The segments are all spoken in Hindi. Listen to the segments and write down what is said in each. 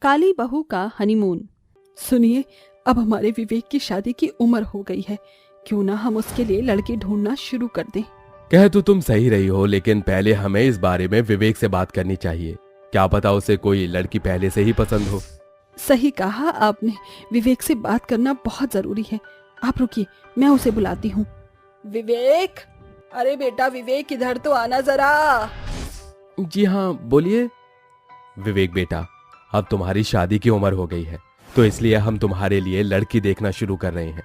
काली बहू का हनीमून। सुनिए, अब हमारे विवेक की शादी की उम्र हो गई है, क्यों ना हम उसके लिए लड़की ढूंढना शुरू कर दें। कह तो तुम सही रही हो, लेकिन पहले हमें इस बारे में विवेक से बात करनी चाहिए। क्या पता उसे कोई लड़की पहले से ही पसंद हो। सही कहा आपने, विवेक से बात करना बहुत जरूरी है। आप रुकिए, मैं उसे बुलाती हूँ। विवेक, अरे बेटा विवेक, इधर तो आना जरा। जी हाँ, बोलिए। विवेक बेटा, अब तुम्हारी शादी की उम्र हो गई है, तो इसलिए हम तुम्हारे लिए लड़की देखना शुरू कर रहे हैं।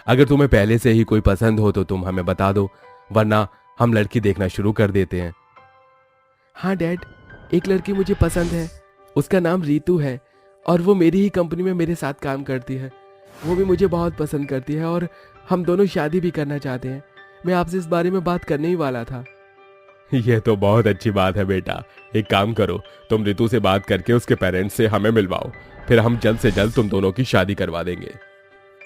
अगर तुम्हें पहले से ही कोई पसंद हो तो तुम हमें बता दो, वरना हम लड़की देखना शुरू कर देते हैं। हाँ डैड, एक लड़की मुझे पसंद है। उसका नाम रीतू है और वो मेरी ही कंपनी में मेरे साथ काम करती है। वो भी मुझे बहुत पसंद करती है और हम दोनों शादी भी करना चाहते हैं। मैं आपसे इस बारे में बात करने ही वाला था। यह तो बहुत अच्छी बात है बेटा। एक काम करो, तुम ऋतु से बात करके उसके पेरेंट्स से हमें मिलवाओ, फिर हम जल्द से जल्द तुम दोनों की शादी करवा देंगे।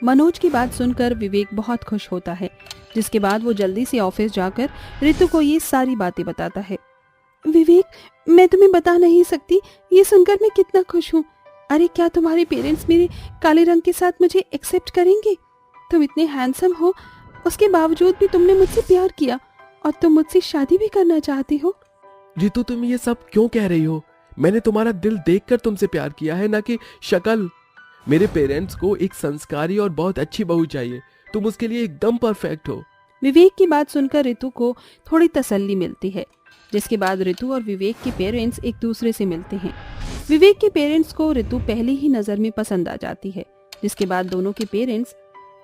मनोज की बात सुनकर विवेक बहुत खुश होता है, जिसके बाद वो जल्दी से ऑफिस जाकर ऋतु को ये सारी बातें बताता है। विवेक, मैं तुम्हें बता नहीं सकती ये सुनकर मैं कितना खुश हूँ। अरे क्या तुम्हारे पेरेंट्स मेरे काले रंग के साथ मुझे एक्सेप्ट करेंगे? तुम इतने हैंडसम हो, उसके बावजूद भी तुमने मुझसे प्यार किया और तुम मुझसे शादी भी करना चाहती हो। ऋतु, तुम ये सब क्यों कह रही हो? मैंने तुम्हारा दिल देखकर तुमसे प्यार किया है, ना कि शक्ल। मेरे पेरेंट्स को एक संस्कारी और बहुत अच्छी बहू चाहिए। तुम उसके लिए एकदम परफेक्ट हो। विवेक की बात सुनकर ऋतु को थोड़ी तसल्ली मिलती है, जिसके बाद ऋतु और विवेक के पेरेंट्स एक दूसरे से मिलते हैं। विवेक के पेरेंट्स को ऋतु पहली ही नजर में पसंद आ जाती है, जिसके बाद दोनों के पेरेंट्स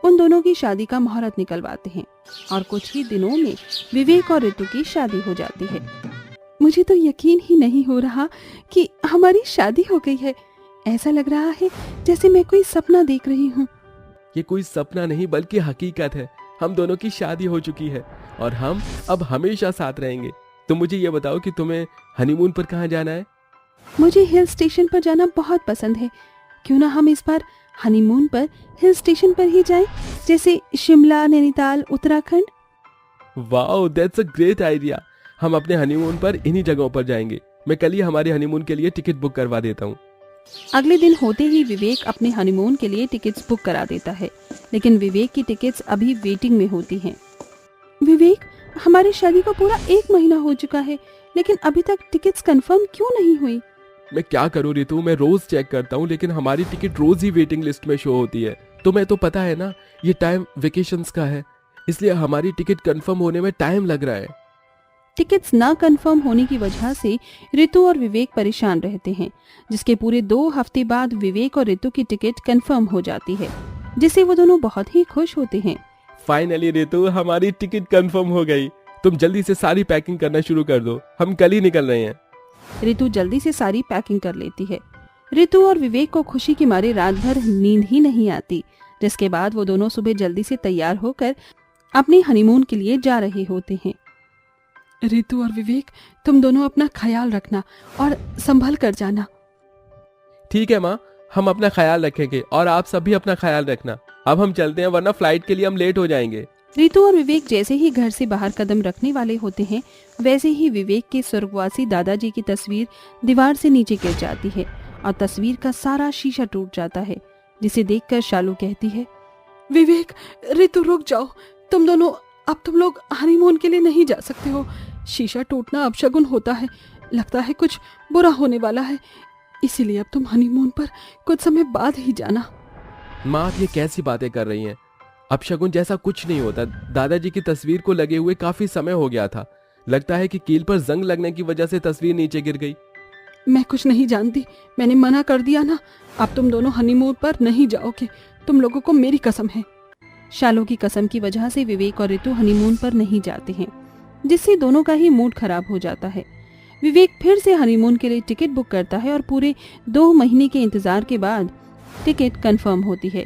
उन दोनों की शादी का मुहूर्त निकलवाते हैं और कुछ ही दिनों में विवेक और ऋतु की शादी हो जाती है। मुझे तो यकीन ही नहीं हो रहा कि हमारी शादी हो गई है। ऐसा लग रहा है जैसे मैं कोई सपना देख रही हूँ। ये कोई सपना नहीं बल्कि हकीकत है। हम दोनों की शादी हो चुकी है और हम अब हमेशा साथ रहेंगे। तुम मुझे ये बताओ कि तुम्हें हनीमून पर कहाँ जाना है? मुझे हिल स्टेशन पर जाना बहुत पसंद है। क्यों ना हम इस बार हनीमून पर हिल स्टेशन पर ही जाएं, जैसे Shimla, Nainital, Uttarakhand. Wow, that's a great idea. हम अपने हनीमून पर इन्हीं जगहों पर जाएंगे। मैं कल ही हमारे हनीमून के लिए टिकट बुक करवा देता हूँ। अगले दिन होते ही विवेक अपने हनीमून के लिए टिकट्स बुक करा देता है, लेकिन विवेक की टिकट्स अभी वेटिंग में होती हैं। विवेक, हमारी शादी को पूरा 1 महीना हो चुका है, लेकिन अभी तक टिकट्स कंफर्म क्यों नहीं हुई? मैं क्या करूँ ऋतु, मैं रोज चेक करता हूँ, लेकिन हमारी टिकट रोज ही वेटिंग लिस्ट में शो होती है। तुम्हें तो पता है ना, ये टाइम वेकेशंस का है, इसलिए हमारी टिकट कंफर्म होने में टाइम लग रहा है। टिकट्स ना कंफर्म होने की वजह से ऋतु और विवेक परेशान रहते हैं, जिसके पूरे 2 हफ्ते बाद विवेक और ऋतु की टिकट कंफर्म हो जाती है, जिससे वो दोनों बहुत ही खुश होते हैं। फाइनली ऋतु, हमारी टिकट कंफर्म हो गई। तुम जल्दी से सारी पैकिंग करना शुरू कर दो, हम कल ही निकल रहे हैं। ऋतु जल्दी से सारी पैकिंग कर लेती है। ऋतु और विवेक को खुशी के मारे रात भर नींद ही नहीं आती, जिसके बाद वो दोनों सुबह जल्दी से तैयार होकर अपने हनीमून के लिए जा रहे होते हैं। ऋतु और विवेक, तुम दोनों अपना ख्याल रखना और संभल कर जाना। ठीक है माँ, हम अपना ख्याल रखेंगे और आप सब भी अपना ख्याल रखना। अब हम चलते हैं, वरना फ्लाइट के लिए हम लेट हो जाएंगे। ऋतु और विवेक जैसे ही घर से बाहर कदम रखने वाले होते हैं, वैसे ही विवेक के स्वर्गवासी दादाजी की तस्वीर दीवार से नीचे गिर जाती है और तस्वीर का सारा शीशा टूट जाता है, जिसे देखकर शालू कहती है, विवेक, ऋतु रुक जाओ, तुम दोनों अब तुम लोग हनीमून के लिए नहीं जा सकते हो। शीशा टूटना अपशगुन होता है, लगता है कुछ बुरा होने वाला है, इसीलिए अब तुम हनीमून पर कुछ समय बाद ही जाना। माँ, आप ये कैसी बातें कर रही हैं? अपशगुन जैसा कुछ नहीं होता। दादाजी की तस्वीर को लगे हुए काफी समय हो गया था। लगता है कि कील पर जंग लगने की वजह से तस्वीर नीचे गिर गई। मैं कुछ नहीं जानती, मैंने मना कर दिया ना। अब तुम दोनों हनीमून पर नहीं जाओगे, तुम लोगों को मेरी कसम है। शालू की कसम की वजह से विवेक और ऋतु हनीमून पर नहीं जाते हैं, जिससे दोनों का ही मूड खराब हो जाता है। विवेक फिर से हनीमून के लिए टिकट बुक करता है और पूरे 2 महीने के इंतजार के बाद टिकट कंफर्म होती है,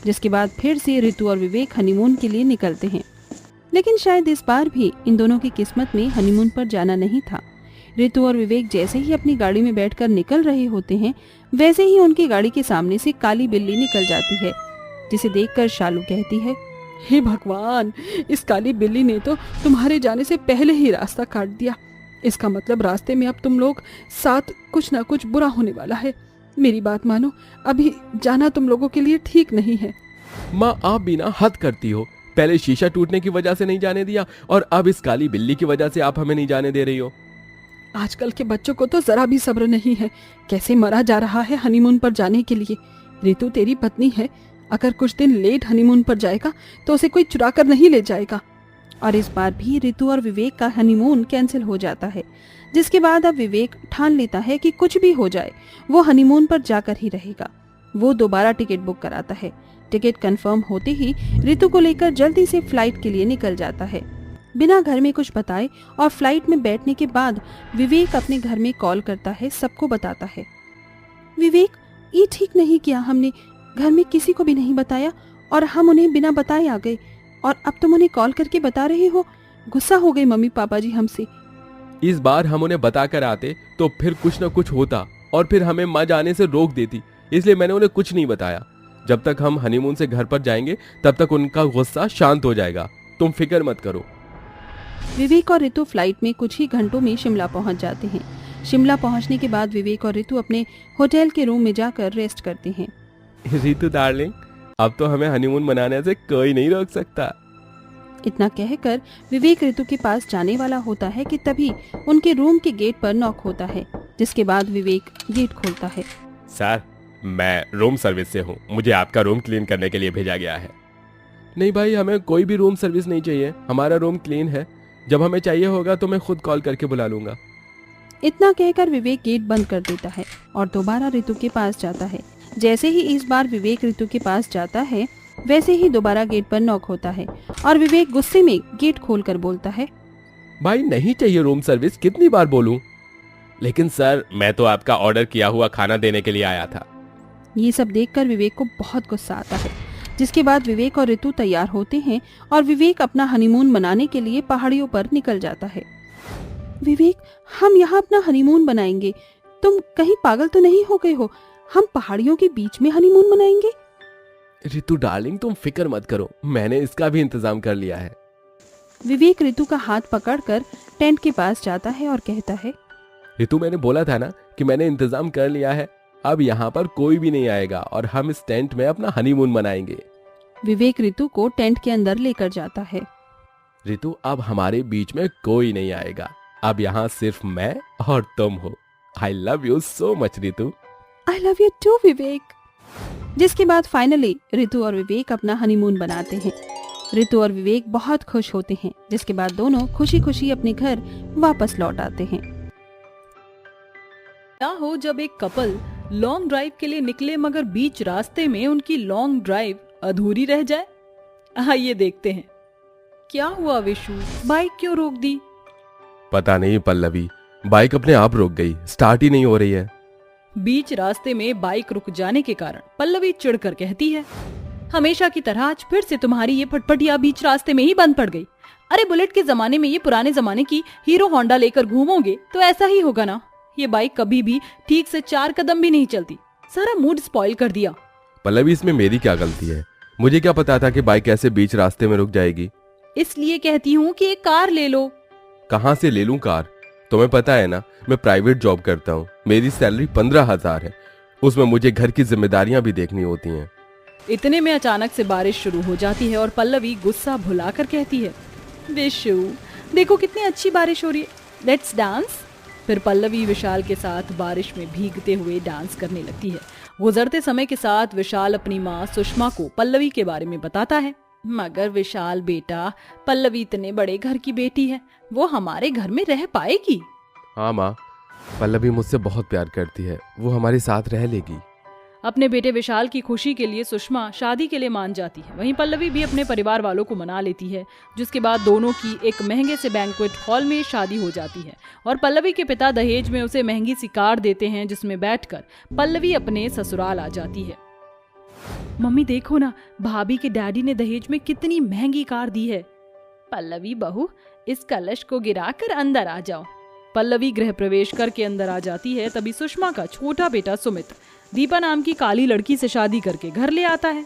जिसके बाद फिर से ऋतु और विवेक हनीमून के लिए निकलते हैं। लेकिन शायद इस बार भी इन दोनों की किस्मत में हनीमून पर जाना नहीं था। ऋतु और विवेक जैसे ही अपनी गाड़ी में बैठकर निकल रहे होते हैं, वैसे ही उनकी गाड़ी के सामने से काली बिल्ली निकल जाती है, जिसे देखकर शालू कहती है, हे भगवान, इस काली बिल्ली ने तो तुम्हारे जाने से पहले ही रास्ता काट दिया। इसका मतलब रास्ते में अब तुम लोग साथ कुछ ना कुछ बुरा होने वाला है। मेरी बात मानो, अभी जाना तुम लोगों के लिए ठीक नहीं है। माँ आप भी ना हद करती हो। पहले शीशा टूटने की वजह से नहीं जाने दिया और अब इस काली बिल्ली की वजह से आप हमें नहीं जाने दे रही हो। आजकल के बच्चों को तो जरा भी सब्र नहीं है। कैसे मरा जा रहा है हनीमून पर जाने के लिए। रितु तेरी पत्नी है, अगर कुछ दिन लेट हनीमून पर जाएगा तो उसे कोई चुरा कर नहीं ले जाएगा। और इस बार भी रितु और विवेक का हनीमून कैंसिल हो जाता है, जिसके बाद अब विवेक ठान लेता है कि कुछ भी हो जाए वो हनीमून पर जाकर ही रहेगा। वो दोबारा टिकट बुक कराता है। टिकट कंफर्म होते ही रितु को लेकर जल्दी से फ्लाइट के लिए निकल जाता है, बिना घर में कुछ बताए। और फ्लाइट में बैठने के बाद विवेक अपने घर में कॉल करता है, सबको बताता है। विवेक, ये ठीक नहीं किया हमने, घर में किसी को भी नहीं बताया और हम उन्हें बिना बताए आ गए, और अब तुम उन्हें कॉल करके बता रहे हो। गुस्सा हो गए मम्मी पापा जी हमसे। इस बार हम उन्हें बता कर आते तो फिर कुछ न कुछ होता और फिर हमें माँ जाने से रोक देती, इसलिए मैंने उन्हें कुछ नहीं बताया। जब तक हम हनीमून से घर पर जाएंगे तब तक उनका गुस्सा शांत हो जाएगा, तुम फिक्र मत करो। विवेक और ऋतु फ्लाइट में कुछ ही घंटों में शिमला पहुंच जाते हैं। शिमला पहुंचने के बाद विवेक और ऋतु अपने होटल के रूम में जाकर रेस्ट करते हैं। रितु डार्लिंग, अब तो हमें हनीमून मनाने से कोई नहीं रोक सकता। इतना कहकर विवेक ऋतु के पास जाने वाला होता है कि तभी उनके रूम के गेट पर नॉक होता है, जिसके बाद विवेक गेट खोलता है। सर, मैं रूम सर्विस से हूँ, मुझे आपका रूम क्लीन करने के लिए भेजा गया है। नहीं भाई, हमें कोई भी रूम सर्विस नहीं चाहिए, हमारा रूम क्लीन है। जब हमें चाहिए होगा तो मैं खुद कॉल करके बुला लूंगा। इतना कहकर विवेक गेट बंद कर देता है और दोबारा ऋतु के पास जाता है। जैसे ही इस बार विवेक ऋतु के पास जाता है, वैसे ही दोबारा गेट पर नॉक होता है और विवेक गुस्से में गेट खोलकर बोलता है, भाई नहीं चाहिए रूम सर्विस, कितनी बार बोलूं? लेकिन सर, मैं तो आपका ऑर्डर किया हुआ खाना देने के लिए आया था। ये सब देखकर विवेक को बहुत गुस्सा आता है, जिसके बाद विवेक और ऋतु तैयार होते हैं और विवेक अपना हनीमून मनाने के लिए पहाड़ियों पर निकल जाता है। विवेक, हम यहाँ अपना हनीमून मनाएंगे, तुम कहीं पागल तो नहीं हो गए हो? हम पहाड़ियों के बीच में हनीमून मनाएंगे। रितु डार्लिंग, तुम फिक्र मत करो, मैंने इसका भी इंतजाम कर लिया है। विवेक ऋतु का हाथ पकड़कर टेंट के पास जाता है और कहता है, रितु, मैंने बोला था ना कि मैंने इंतजाम कर लिया है। अब यहाँ पर कोई भी नहीं आएगा और हम इस टेंट में अपना हनीमून मनाएंगे। विवेक ऋतु को टेंट के अंदर लेकर जाता है। रितु, अब हमारे बीच में कोई नहीं आएगा, अब यहाँ सिर्फ मैं और तुम हो। I love you so much Ritu. I love you too Vivek. जिसके बाद फाइनली ऋतु और विवेक अपना हनीमून बनाते हैं। ऋतु और विवेक बहुत खुश होते हैं, जिसके बाद दोनों खुशी खुशी अपने घर वापस लौट आते हैं। क्या हो जब एक कपल लॉन्ग ड्राइव के लिए निकले मगर बीच रास्ते में उनकी लॉन्ग ड्राइव अधूरी रह जाए। आइए देखते हैं क्या हुआ। विशु, बाइक क्यों रोक दी? पता नहीं पल्लवी, बाइक अपने आप रुक गई, स्टार्ट ही नहीं हो रही है। बीच रास्ते में बाइक रुक जाने के कारण पल्लवी चिढ़कर कहती है, हमेशा की तरह आज फिर से तुम्हारी ये फटफटिया बीच रास्ते में ही बंद पड़ गई। अरे बुलेट के जमाने में ये पुराने जमाने की हीरो होंडा लेकर घूमोगे तो ऐसा ही होगा ना। ये बाइक कभी भी ठीक से 4 कदम भी नहीं चलती, सारा मूड स्पॉइल कर दिया। पल्लवी, इसमें मेरी क्या गलती है? मुझे क्या पता था कि बाइक ऐसे बीच रास्ते में रुक जाएगी। इसलिए कहती हूँ कि एक कार ले लो। कहाँ से ले लूं कार? तुम्हें पता है ना, मैं प्राइवेट जॉब करता हूँ, मेरी सैलरी 15,000 है, उसमें मुझे घर की जिम्मेदारियां भी देखनी होती हैं। इतने में अचानक से बारिश शुरू हो जाती है और पल्लवी गुस्सा भुलाकर कहती है, विशु देखो कितनी अच्छी बारिश हो रही है, लेट्स डांस। फिर पल्लवी विशाल के साथ बारिश में भीगते हुए डांस करने लगती है। गुजरते समय के साथ विशाल अपनी माँ सुषमा को पल्लवी के बारे में बताता है। मगर विशाल बेटा, पल्लवी इतने बड़े घर की बेटी है, वो हमारे घर में रह पाएगी? हाँ माँ, पल्लवी मुझसे बहुत प्यार करती है, वो हमारे साथ रह लेगी। अपने बेटे विशाल की खुशी के लिए सुषमा शादी के लिए मान जाती है। वहीं पल्लवी भी अपने परिवार वालों को मना लेती है, जिसके बाद दोनों की एक महंगे से बैंक्वेट हॉल में शादी हो जाती है और पल्लवी के पिता दहेज में उसे महंगी सी कार देते हैं, जिसमें बैठकर पल्लवी अपने ससुराल आ जाती है। मम्मी देखो ना, भाभी के डैडी ने दहेज में कितनी महंगी कार दी है। पल्लवी बहू, इस कलश को गिराकर अंदर आ जाओ। पल्लवी गृह प्रवेश करके अंदर आ जाती है। तभी सुषमा का छोटा बेटा सुमित दीपा नाम की काली लड़की से शादी करके घर ले आता है।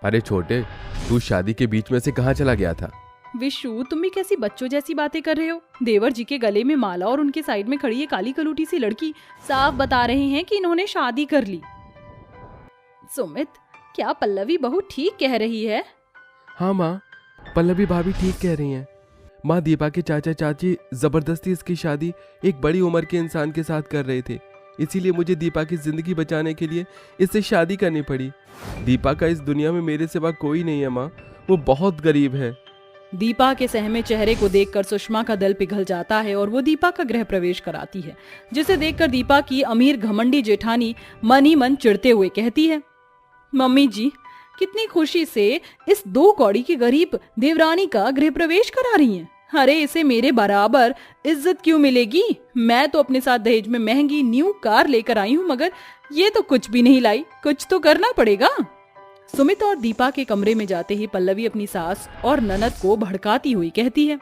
अरे छोटे, तू शादी के बीच में से कहाँ चला गया था? विशु, तुम भी कैसी बच्चों जैसी बातें कर रहे हो। देवर जी के गले में माला और उनके साइड में खड़ी ये काली कलूटी सी लड़की साफ बता रहे हैं कि इन्होंने शादी कर ली। सुमित, क्या पल्लवी बहू ठीक कह रही है? हाँ माँ, पल्लवी भाभी ठीक कह रही हैं। माँ, दीपा के चाचा चाची जबरदस्ती इसकी शादी एक बड़ी उम्र के इंसान के साथ कर रहे थे, इसीलिए मुझे दीपा की जिंदगी बचाने के लिए इससे शादी करनी पड़ी। दीपा का इस दुनिया में मेरे सिवा कोई नहीं है माँ, वो बहुत गरीब है। दीपा के सहमे चेहरे को देखकर सुषमा का दिल पिघल जाता है और वो दीपा का गृह प्रवेश कराती है, जिसे देखकर दीपा की अमीर घमंडी जेठानी मन ही मन चिढ़ते हुए कहती है, मम्मी जी कितनी खुशी से इस 2 कौड़ी की गरीब देवरानी का गृह प्रवेश करा रही हैं। अरे इसे मेरे बराबर इज्जत क्यों मिलेगी? मैं तो अपने साथ दहेज में महंगी न्यू कार लेकर आई हूँ, मगर ये तो कुछ भी नहीं लाई। कुछ तो करना पड़ेगा। सुमित और दीपा के कमरे में जाते ही पल्लवी अपनी सास और ननद को भड़काती हुई कहती है,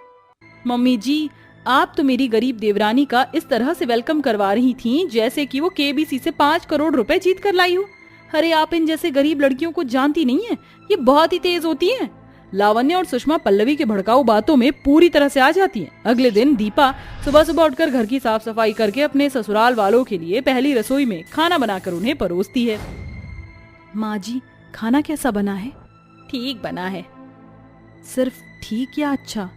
मम्मी जी आप तो मेरी गरीब देवरानी का इस तरह से वेलकम करवा रही थी जैसे कि वो केबीसी से 5 करोड़ रुपए जीत कर लाई हो। अरे आप इन जैसे गरीब लड़कियों को जानती नहीं है, ये बहुत ही तेज होती हैं। लावण्य और सुषमा पल्लवी के भड़काऊ बातों में पूरी तरह से आ जाती हैं। अगले दिन दीपा सुबह सुबह उठकर घर की साफ सफाई करके अपने ससुराल वालों के लिए पहली रसोई में खाना बनाकर उन्हें परोसती है। माँ जी, खाना कैसा बना है? ठीक बना है। सिर्फ ठीक या अच्छा?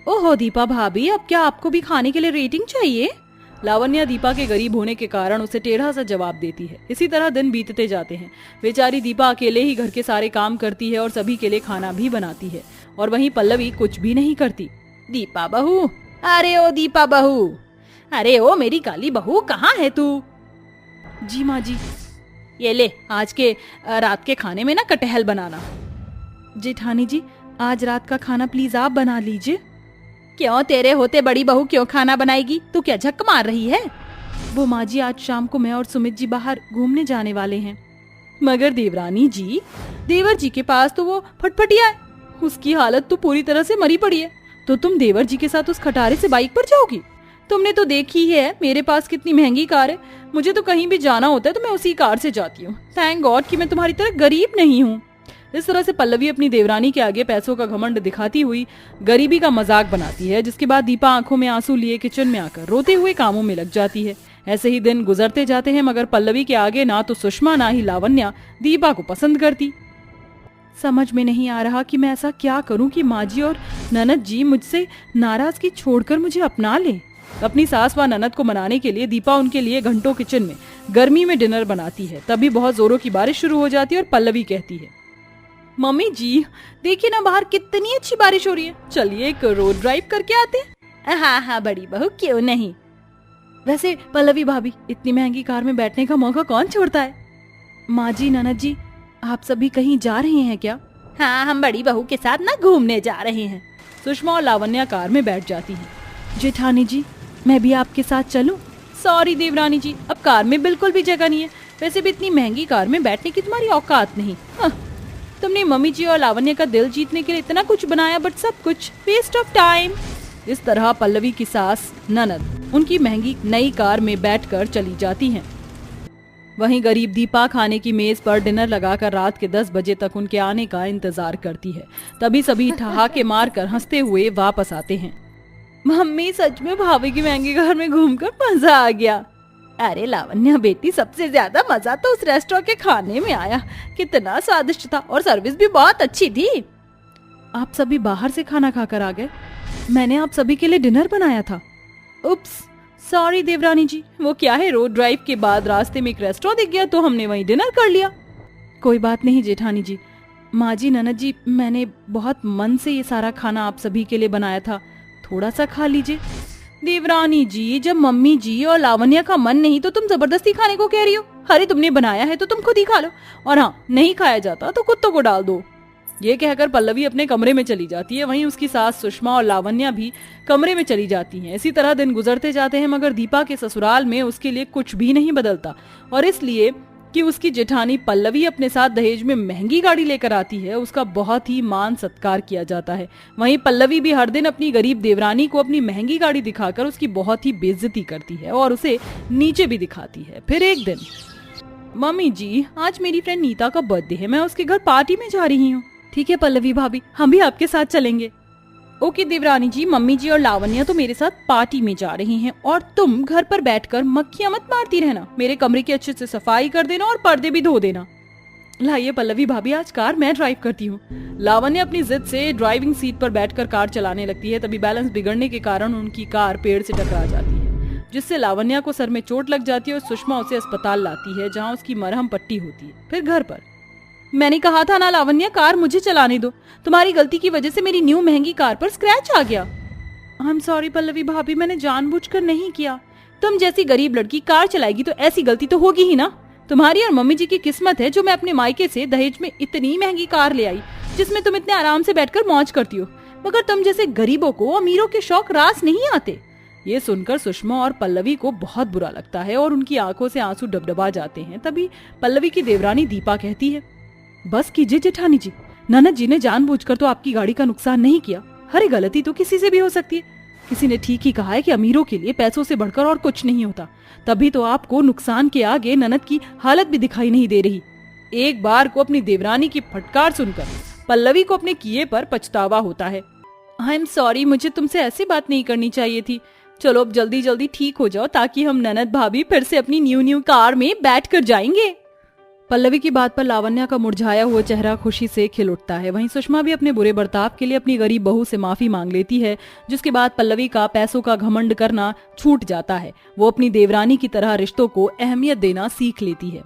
ओहो दीपा भाभी, अब क्या आपको भी खाने के लिए रेटिंग चाहिए? लावण्या दीपा के गरीब होने के कारण उसे टेढ़ा सा जवाब देती है। इसी तरह दिन बीतते जाते हैं। बेचारी दीपा अकेले ही घर के सारे काम करती है और सभी के लिए खाना भी बनाती है, और वहीं पल्लवी कुछ भी नहीं करती। दीपा बहू, अरे ओ दीपा बहू, अरे ओ मेरी काली बहू, कहाँ है तू? जी माँ जी। ये ले, आज के रात के खाने में ना कटहल बनाना। जेठानी जी, आज रात का खाना प्लीज आप बना लीजिए। क्यों, तेरे होते बड़ी बहू क्यों खाना बनाएगी? तू क्या झक मार रही है? वो माँ जी, आज शाम को मैं और सुमित जी बाहर घूमने जाने वाले हैं। मगर देवरानी जी, देवर जी के पास तो वो फटफटिया है, उसकी हालत तो पूरी तरह से मरी पड़ी है। तो तुम देवर जी के साथ उस खटारे से बाइक पर जाओगी? तुमने तो देखी है मेरे पास कितनी महंगी कार है। मुझे तो कहीं भी जाना होता है तो मैं उसी कार से जाती हूँ। थैंक गॉड कि मैं तुम्हारी तरह गरीब नहीं हूँ। इस तरह से पल्लवी अपनी देवरानी के आगे पैसों का घमंड दिखाती हुई गरीबी का मजाक बनाती है, जिसके बाद दीपा आंखों में आंसू लिए किचन में आकर रोते हुए कामों में लग जाती है। ऐसे ही दिन गुजरते जाते हैं, मगर पल्लवी के आगे ना तो सुषमा ना ही लावण्या दीपा को पसंद करती। समझ में नहीं आ रहा कि मैं ऐसा क्या करूं कि माँ जी और ननद जी मुझसे नाराजगी छोड़कर मुझे अपना ले। अपनी सास व ननद को मनाने के लिए दीपा उनके लिए घंटों किचन में गर्मी में डिनर बनाती है। तभी बहुत जोरों की बारिश शुरू हो जाती है और पल्लवी कहती है, मम्मी जी देखिए ना, बाहर कितनी अच्छी बारिश हो रही है, चलिए एक रोड ड्राइव करके आते हैं। हाँ हाँ बड़ी बहू, क्यों नहीं। वैसे पल्लवी भाभी, इतनी महंगी कार में बैठने का मौका कौन छोड़ता है? माँ जी, ननद जी, आप सभी कहीं जा रहे हैं क्या? हाँ, हम बड़ी बहू के साथ ना घूमने जा रहे हैं। सुषमा और लावण्या कार में बैठ जाती हैं। जेठानी जी, मैं भी आपके साथ चलूं? सॉरी देवरानी जी, अब कार में बिल्कुल भी जगह नहीं है। वैसे भी इतनी महंगी कार में बैठने की तुम्हारी औकात नहीं। तुमने मम्मी जी और लावण्य का दिल जीतने के लिए इतना कुछ बनाया, बट सब कुछ वेस्ट ऑफ टाइम। इस तरह पल्लवी की सास ननद उनकी महंगी नई कार में बैठकर चली जाती हैं। वहीं गरीब दीपा खाने की मेज पर डिनर लगाकर रात के 10 बजे तक उनके आने का इंतजार करती है। तभी सभी ठहाके मारकर हंसते हुए वापस आते हैं। मम्मी, सच में भाभी की महंगी कार में घूमकर मजा आ गया। अरे लावण्या बेटी, सबसे ज्यादा मजा तो उस रेस्टोरेंट के खाने में आया। कितना स्वादिष्ट था और सर्विस भी बहुत अच्छी थी। आप सभी बाहर से खाना खाकर आ गए? मैंने आप सभी के लिए डिनर बनाया था। उप्स, सॉरी देवरानी जी, वो क्या है, रोड ड्राइव के बाद रास्ते में एक रेस्टोरेंट दिख गया तो हमने वहीं डिनर कर लिया। कोई बात नहीं जेठानी जी। माँ जी, ननद जी, मैंने बहुत मन से ये सारा खाना आप सभी के लिए बनाया था, थोड़ा सा खा लीजिए। देवरानी जी, जब मम्मी जी और लावण्या का मन नहीं तो तुम जबरदस्ती खाने को कह रही हो? अरे तुमने बनाया है तो तुम खुद ही खा लो, और हाँ, नहीं खाया जाता तो कुत्तों को डाल दो। ये कहकर पल्लवी अपने कमरे में चली जाती है। वहीं उसकी सास सुषमा और लावण्या भी कमरे में चली जाती हैं। इसी तरह दिन गुजरते जाते हैं, मगर दीपा के ससुराल में उसके लिए कुछ भी नहीं बदलता, और इसलिए कि उसकी जेठानी पल्लवी अपने साथ दहेज में महंगी गाड़ी लेकर आती है, उसका बहुत ही मान सत्कार किया जाता है। वहीं पल्लवी भी हर दिन अपनी गरीब देवरानी को अपनी महंगी गाड़ी दिखाकर उसकी बहुत ही बेइज्जती करती है और उसे नीचे भी दिखाती है। फिर एक दिन, मम्मी जी, आज मेरी फ्रेंड नीता का बर्थडे है, मैं उसके घर पार्टी में जा रही हूँ। ठीक है पल्लवी भाभी, हम भी आपके साथ चलेंगे। ओके देवरानी जी, मम्मी जी और लावण्या तो मेरे साथ पार्टी में जा रही हैं और तुम घर पर बैठकर मक्खियां मत मारती रहना। मेरे कमरे की अच्छे से सफाई कर देना और पर्दे भी धो देना। लाइए पल्लवी भाभी, आज कार मैं ड्राइव करती हूँ। लावण्या अपनी जिद से ड्राइविंग सीट पर बैठकर कार चलाने लगती है। तभी बैलेंस बिगड़ने के कारण उनकी कार पेड़ से टकरा जाती है, जिससे लावण्या को सर में चोट लग जाती है और सुषमा उसे अस्पताल लाती है, जहाँ उसकी मरहम पट्टी होती है। फिर घर पर मैंने कहा था ना लावण्या, कार मुझे चलाने दो। तुम्हारी गलती की वजह से मेरी न्यू महंगी कार पर स्क्रैच आ गया। आई एम सॉरी पल्लवी भाभी, मैंने जानबूझकर नहीं किया। तुम जैसी गरीब लड़की कार चलाएगी तो ऐसी गलती तो होगी ही ना। तुम्हारी और मम्मी जी की किस्मत है जो मैं अपने मायके से दहेज में इतनी महंगी कार ले आई, जिसमें तुम इतने आराम से बैठकर मौज करती हो, मगर तुम जैसे गरीबों को अमीरों के शौक रास नहीं आते। ये सुनकर सुषमा और पल्लवी को बहुत बुरा लगता है और उनकी आंखों से आंसू डबडबा जाते हैं। तभी पल्लवी की देवरानी दीपा कहती है, बस कीजिए जेठानी जी, ननद जी ने जानबूझकर तो आपकी गाड़ी का नुकसान नहीं किया। हर गलती तो किसी से भी हो सकती है। किसी ने ठीक ही कहा है कि अमीरों के लिए पैसों से बढ़कर और कुछ नहीं होता। तभी तो आपको नुकसान के आगे ननद की हालत भी दिखाई नहीं दे रही। एक बार को अपनी देवरानी की फटकार सुनकर पल्लवी को अपने किए पर पछतावा होता है। आई एम सॉरी, मुझे तुमसे ऐसी बात नहीं करनी चाहिए थी। चलो अब जल्दी जल्दी ठीक हो जाओ ताकि हम ननद भाभी फिर से अपनी न्यू कार में बैठ कर जाएंगे। पल्लवी की बात पर लावण्या का मुरझाया हुआ चेहरा खुशी से खिल उठता है। वहीं सुषमा भी अपने बुरे बर्ताव के लिए अपनी गरीब बहू से माफी मांग लेती है, जिसके बाद पल्लवी का पैसों का घमंड करना छूट जाता है। वो अपनी देवरानी की तरह रिश्तों को अहमियत देना सीख लेती है।